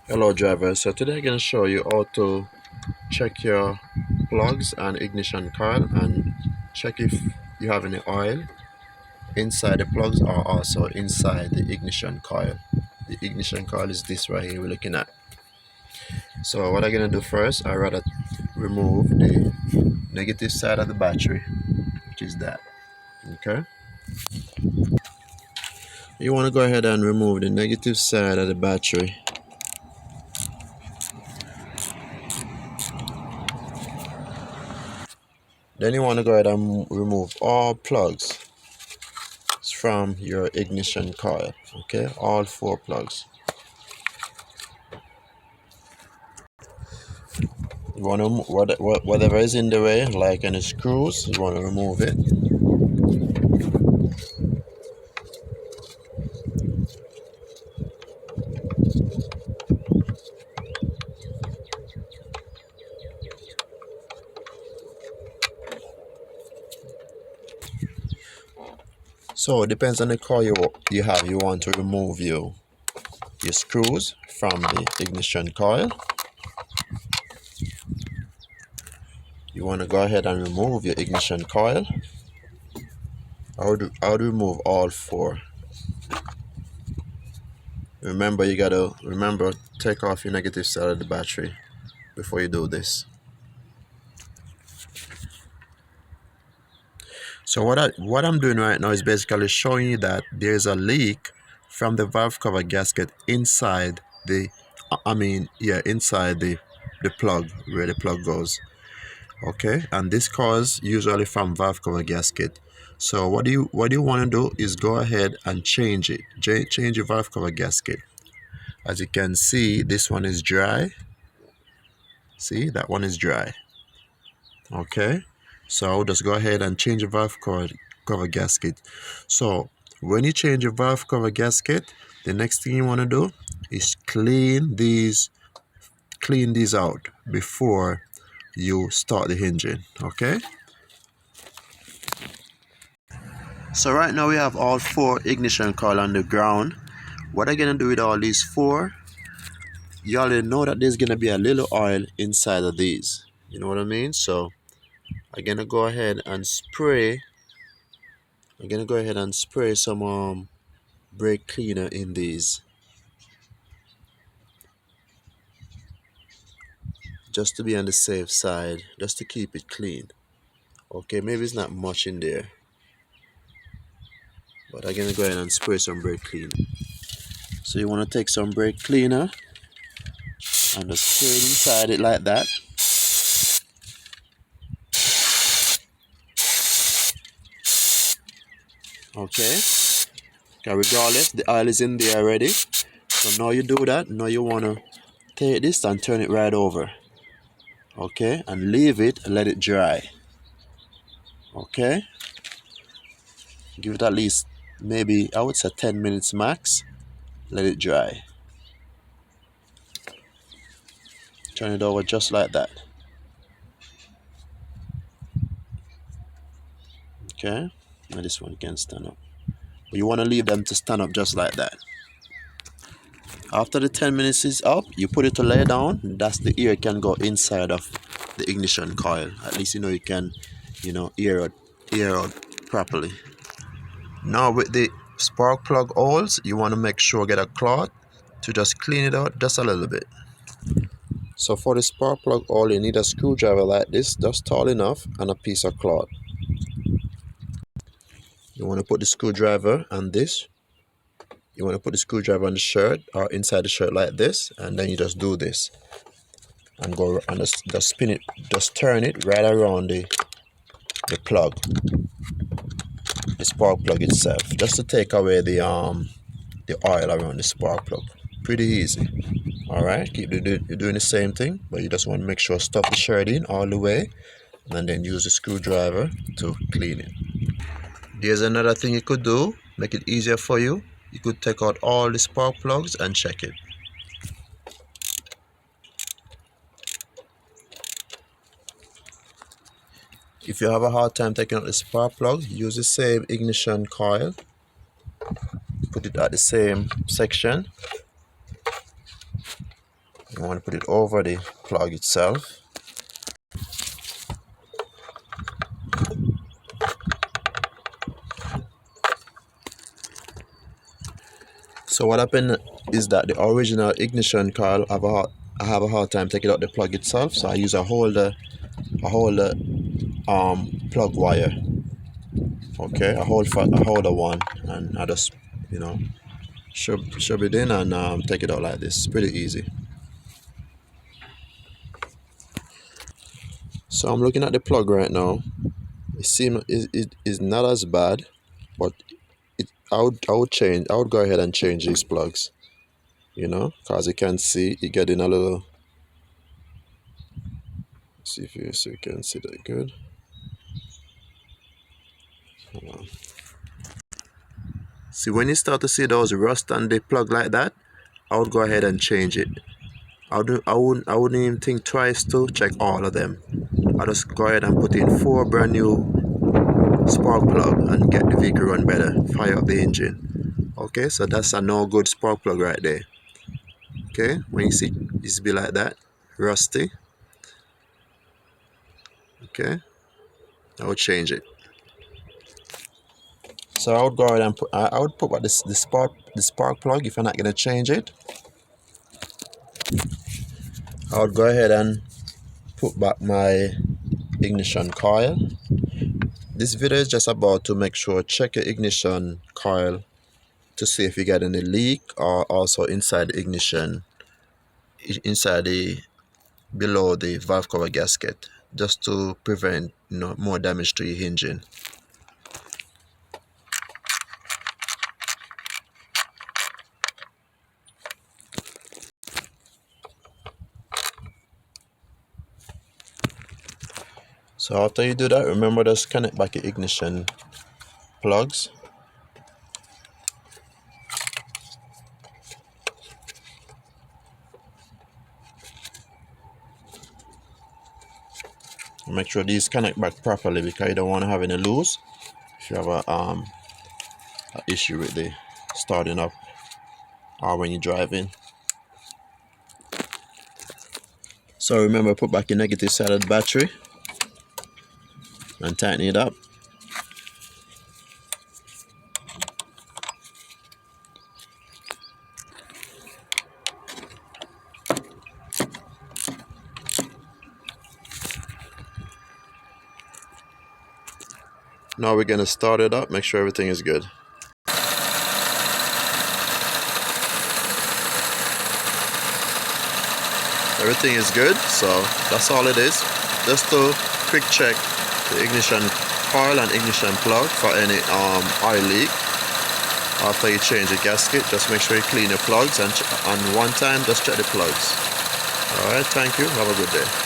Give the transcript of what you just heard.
Hello driver, so today I'm going to show you how to check your plugs and ignition coil and check if you have any oil inside the plugs or also inside the ignition coil. The ignition coil is this right here we're looking at. So what I'm going to do first, I'd rather remove the negative side of the battery, which is that. Okay, you want to go ahead and remove the negative side of the battery. Then you want to go ahead and remove all plugs from your ignition coil. Okay, all 4 plugs. You want to whatever is in the way, like any screws, you want to remove it. So it depends on the coil you have. You want to remove your screws from the ignition coil. You want to go ahead and remove your ignition coil. I would remove all 4. Remember, you gotta take off your negative side of the battery before you do this. So what I'm doing right now is basically showing you that there's a leak from the valve cover gasket inside the inside the plug, where the plug goes. Okay, and this cause usually from valve cover gasket. So what you want to do is go ahead and change it. Change your valve cover gasket. As you can see, this one is dry. See, that one is dry. Okay, so I'll just go ahead and change the valve cover gasket. So when you change your valve cover gasket, the next thing you want to do is clean these out before you start the engine. Okay, so right now we have all 4 ignition coil on the ground. What I'm gonna do with all these 4, you already know that there's gonna be a little oil inside of these, you know what I mean? So I'm gonna go ahead and spray some brake cleaner in these, just to be on the safe side, just to keep it clean. Okay, maybe it's not much in there, but I'm gonna go ahead and spray some brake cleaner. So you want to take some brake cleaner and just spray it inside it like that. Okay, regardless, the oil is in there already. So now you do that. Now you want to take this and turn it right over. Okay, and leave it and let it dry. Okay, give it at least, maybe I would say 10 minutes max. Let it dry. Turn it over just like that. Okay, now this one can stand up, but you want to leave them to stand up just like that. After the 10 minutes is up, you put it to lay down. That's the air can go inside of the ignition coil. At least you can air out properly. Now with the spark plug holes, you want to make sure get a cloth to just clean it out just a little bit. So for the spark plug hole, you need a screwdriver like this, just tall enough, and a piece of cloth. You want to put the screwdriver on this. You want to put the screwdriver on the shirt or inside the shirt like this, and then you just do this and go and just spin it, just turn it right around the plug, the spark plug itself, just to take away the oil around the spark plug. Pretty easy. All right, you're doing the same thing, but you just want to make sure stuff the shirt in all the way, and then use the screwdriver to clean it. There's another thing you could do, make it easier for you. You could take out all the spark plugs and check it. If you have a hard time taking out the spark plug, use the same ignition coil. Put it at the same section. You want to put it over the plug itself. So what happened is that the original ignition coil, I have a hard time taking out the plug itself, so I use a holder plug wire. Okay, a holder one, and I just, you know, shove it in and take it out like this. Pretty easy. So I'm looking at the plug right now. It seems it is not as bad, but I would go ahead and change these plugs, you know, because you can see it getting a little. See if you can see that good. Hold on. See, when you start to see those rust on the plug like that, I would go ahead and change it. I wouldn't even think twice to check all of them. I just go ahead and put in 4 brand new spark plug and get the vehicle run better. Fire up the engine. Okay, so that's a no good spark plug right there. Okay, when you see it's be like that, rusty. Okay, I would change it. So I would go ahead and I would put the spark plug if you're not gonna change it. I would go ahead and put back my ignition coil. This video is just about to make sure check your ignition coil to see if you get any leak, or also inside the ignition, below the valve cover gasket, just to prevent, you know, more damage to your engine. So after you do that, remember just connect back your ignition plugs. Make sure these connect back properly, because you don't want to have any loose if you have a issue with the starting up or when you're driving. So remember, put back your negative side of the battery and tighten it up. Now we're going to start it up, make sure everything is good. Everything is good, so that's all it is. Just to quick check the ignition coil and ignition plug for any oil leak. After you change the gasket, just make sure you clean your plugs, and one time just check the plugs. Alright, thank you, have a good day.